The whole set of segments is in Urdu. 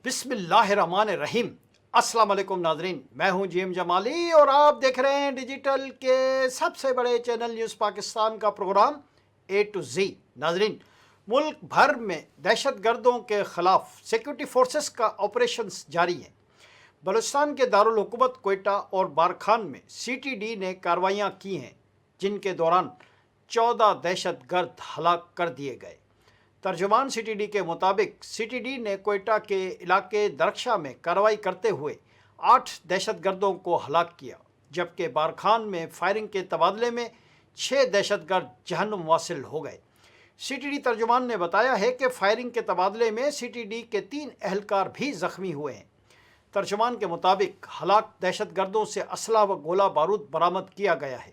بسم اللہ الرحمن الرحیم۔ السلام علیکم ناظرین، میں ہوں جیم جمالی اور آپ دیکھ رہے ہیں ڈیجیٹل کے سب سے بڑے چینل نیوز پاکستان کا پروگرام اے ٹو زی۔ ناظرین، ملک بھر میں دہشت گردوں کے خلاف سیکورٹی فورسز کا آپریشنز جاری ہیں۔ بلوچستان کے دارالحکومت کوئٹہ اور بارکھان میں سی ٹی ڈی نے کارروائیاں کی ہیں، جن کے دوران 14 دہشت گرد ہلاک کر دیے گئے۔ ترجمان سی ٹی ڈی کے مطابق سی ٹی ڈی نے کوئٹہ کے علاقے درخشاں میں کارروائی کرتے ہوئے 8 دہشت گردوں کو ہلاک کیا، جبکہ بارکھان میں فائرنگ کے تبادلے میں 6 دہشت گرد جہنم واصل ہو گئے۔ سی ٹی ڈی ترجمان نے بتایا ہے کہ فائرنگ کے تبادلے میں سی ٹی ڈی کے 3 اہلکار بھی زخمی ہوئے ہیں۔ ترجمان کے مطابق ہلاک دہشت گردوں سے اسلحہ و گولہ بارود برآمد کیا گیا ہے۔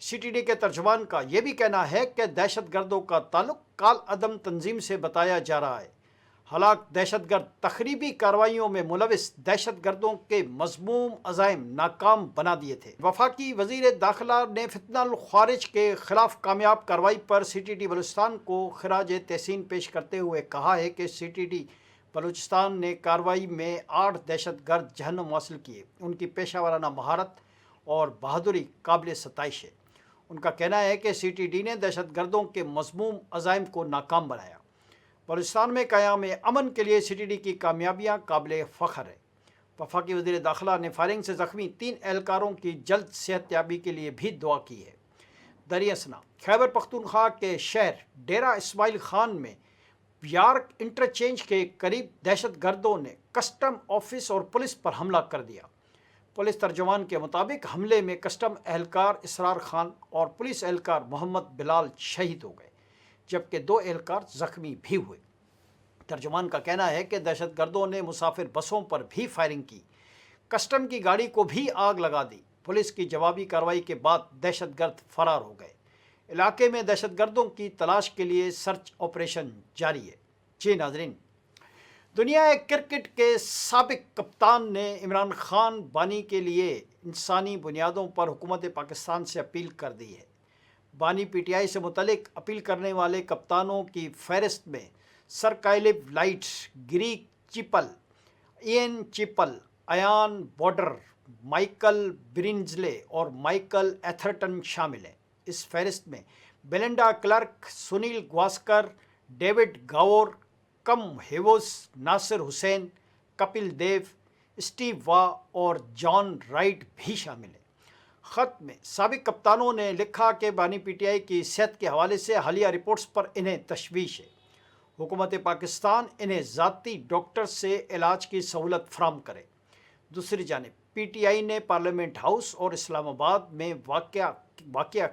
سی ٹی ڈی کے ترجمان کا یہ بھی کہنا ہے کہ دہشت گردوں کا تعلق کال عدم تنظیم سے بتایا جا رہا ہے۔ ہلاک دہشت گرد تخریبی کارروائیوں میں ملوث دہشت گردوں کے مذموم عزائم ناکام بنا دیے تھے۔ وفاقی وزیر داخلہ نے فتنہ الخوارج کے خلاف کامیاب کارروائی پر سی ٹی ڈی بلوچستان کو خراج تحسین پیش کرتے ہوئے کہا ہے کہ سی ٹی ڈی بلوچستان نے کارروائی میں 8 دہشت گرد جہنم واصل کیے۔ ان کی پیشہ ورانہ مہارت اور بہادری قابل ستائش ہے۔ ان کا کہنا ہے کہ سی ٹی ڈی نے دہشت گردوں کے مذموم عزائم کو ناکام بنایا۔ بلوچستان میں قیام امن کے لیے سی ٹی ڈی کی کامیابیاں قابل فخر ہیں۔ وفاقی وزیر داخلہ نے فائرنگ سے زخمی 3 اہلکاروں کی جلد صحت یابی کے لیے بھی دعا کی ہے۔ دریں اثنا، خیبر پختونخوا کے شہر ڈیرہ اسماعیل خان میں یارک انٹرچینج کے قریب دہشت گردوں نے کسٹم آفس اور پولیس پر حملہ کر دیا۔ پولیس ترجمان کے مطابق حملے میں کسٹم اہلکار اسرار خان اور پولیس اہلکار محمد بلال شہید ہو گئے، جبکہ 2 اہلکار زخمی بھی ہوئے۔ ترجمان کا کہنا ہے کہ دہشت گردوں نے مسافر بسوں پر بھی فائرنگ کی، کسٹم کی گاڑی کو بھی آگ لگا دی۔ پولیس کی جوابی کارروائی کے بعد دہشت گرد فرار ہو گئے۔ علاقے میں دہشت گردوں کی تلاش کے لیے سرچ آپریشن جاری ہے۔ جی ناظرین، دنیا کرکٹ کے سابق کپتان نے عمران خان بانی کے لیے انسانی بنیادوں پر حکومت پاکستان سے اپیل کر دی ہے۔ بانی پی ٹی آئی سے متعلق اپیل کرنے والے کپتانوں کی فہرست میں سر کائلب لائٹ، Greg Chappell, Ian Chappell, Ian Border, Michael برنزلے اور مائیکل ایتھرٹن شامل ہیں۔ اس فہرست میں Belinda Clark, Sunil Gavaskar, David Gower, Kim Hughes, Nasser Hussain, Kapil Dev, Steve Waugh اور جان رائٹ بھی شامل ہیں۔ خط میں سابق کپتانوں نے لکھا کہ بانی پی ٹی آئی کی صحت کے حوالے سے حالیہ رپورٹس پر انہیں تشویش ہے۔ حکومت پاکستان انہیں ذاتی ڈاکٹر سے علاج کی سہولت فراہم کرے۔ دوسری جانب پی ٹی آئی نے پارلیمنٹ ہاؤس اور اسلام آباد میں واقع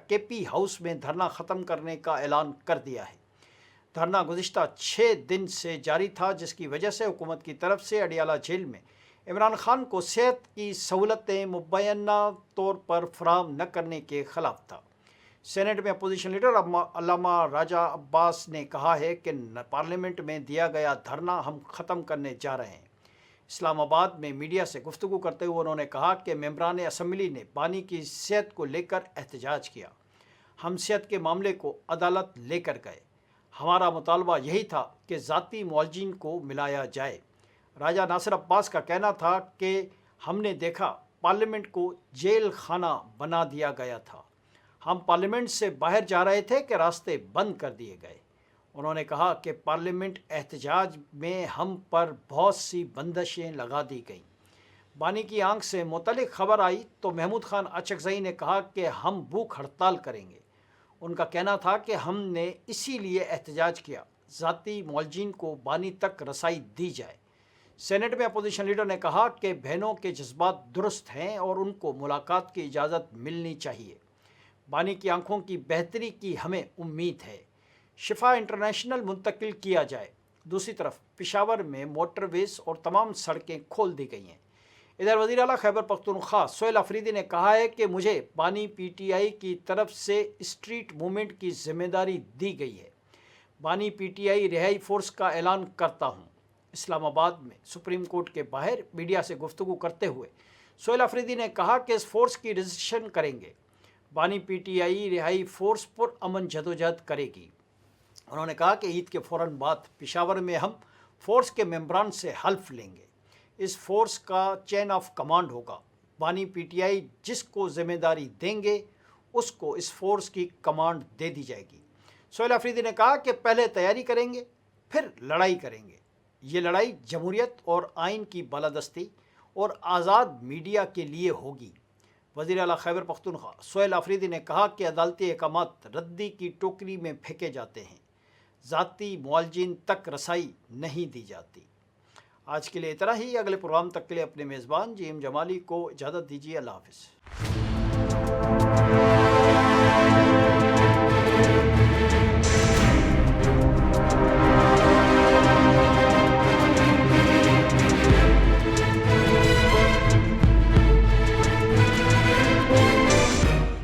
کے پی ہاؤس میں دھرنا ختم کرنے کا اعلان کر دیا ہے۔ دھرنا گزشتہ 6 دن سے جاری تھا، جس کی وجہ سے حکومت کی طرف سے اڈیالہ جیل میں عمران خان کو صحت کی سہولتیں مبینہ طور پر فراہم نہ کرنے کے خلاف تھا۔ سینیٹ میں اپوزیشن لیڈر علامہ راجہ عباس نے کہا ہے کہ پارلیمنٹ میں دیا گیا دھرنا ہم ختم کرنے جا رہے ہیں۔ اسلام آباد میں میڈیا سے گفتگو کرتے ہوئے انہوں نے کہا کہ ممبران اسمبلی نے بانی کی صحت کو لے کر احتجاج کیا۔ ہم صحت کے معاملے کو عدالت لے کر گئے۔ ہمارا مطالبہ یہی تھا کہ ذاتی معالجین کو ملایا جائے۔ راجہ ناصر عباس کا کہنا تھا کہ ہم نے دیکھا پارلیمنٹ کو جیل خانہ بنا دیا گیا تھا۔ ہم پارلیمنٹ سے باہر جا رہے تھے کہ راستے بند کر دیے گئے۔ انہوں نے کہا کہ پارلیمنٹ احتجاج میں ہم پر بہت سی بندشیں لگا دی گئیں۔ بانی کی آنکھ سے متعلق خبر آئی تو محمود خان اچکزئی نے کہا کہ ہم بھوک ہڑتال کریں گے۔ ان کا کہنا تھا کہ ہم نے اسی لیے احتجاج کیا، ذاتی معالجین کو بانی تک رسائی دی جائے۔ سینیٹ میں اپوزیشن لیڈر نے کہا کہ بہنوں کے جذبات درست ہیں اور ان کو ملاقات کی اجازت ملنی چاہیے۔ بانی کی آنکھوں کی بہتری کی ہمیں امید ہے۔ شفا انٹرنیشنل منتقل کیا جائے۔ دوسری طرف پشاور میں موٹر ویز اور تمام سڑکیں کھول دی گئی ہیں۔ ادھر وزیر اعلیٰ خیبر پختونخوا سہیل افریدی نے کہا ہے کہ مجھے بانی پی ٹی آئی کی طرف سے اسٹریٹ موومنٹ کی ذمہ داری دی گئی ہے۔ بانی پی ٹی آئی رہائی فورس کا اعلان کرتا ہوں۔ اسلام آباد میں سپریم کورٹ کے باہر میڈیا سے گفتگو کرتے ہوئے سہیل افریدی نے کہا کہ اس فورس کی رجسٹریشن کریں گے۔ بانی پی ٹی آئی رہائی فورس پر امن جدوجہد کرے گی۔ انہوں نے کہا کہ عید کے فوراً بعد پشاور میں ہم فورس کے ممبران سے حلف لیں گے۔ اس فورس کا چین آف کمانڈ ہوگا۔ بانی پی ٹی آئی جس کو ذمہ داری دیں گے اس کو اس فورس کی کمانڈ دے دی جائے گی۔ سہیل آفریدی نے کہا کہ پہلے تیاری کریں گے پھر لڑائی کریں گے۔ یہ لڑائی جمہوریت اور آئین کی بالادستی اور آزاد میڈیا کے لیے ہوگی۔ وزیر اعلیٰ خیبر پختونخوا سہیل آفریدی نے کہا کہ عدالتی احکامات ردی کی ٹوکری میں پھینکے جاتے ہیں، ذاتی معالجین تک رسائی نہیں دی جاتی۔ آج کے لیے اتنا ہی۔ اگلے پروگرام تک کے لیے اپنے میزبان جیم جمالی کو اجازت دیجیے۔ اللہ حافظ۔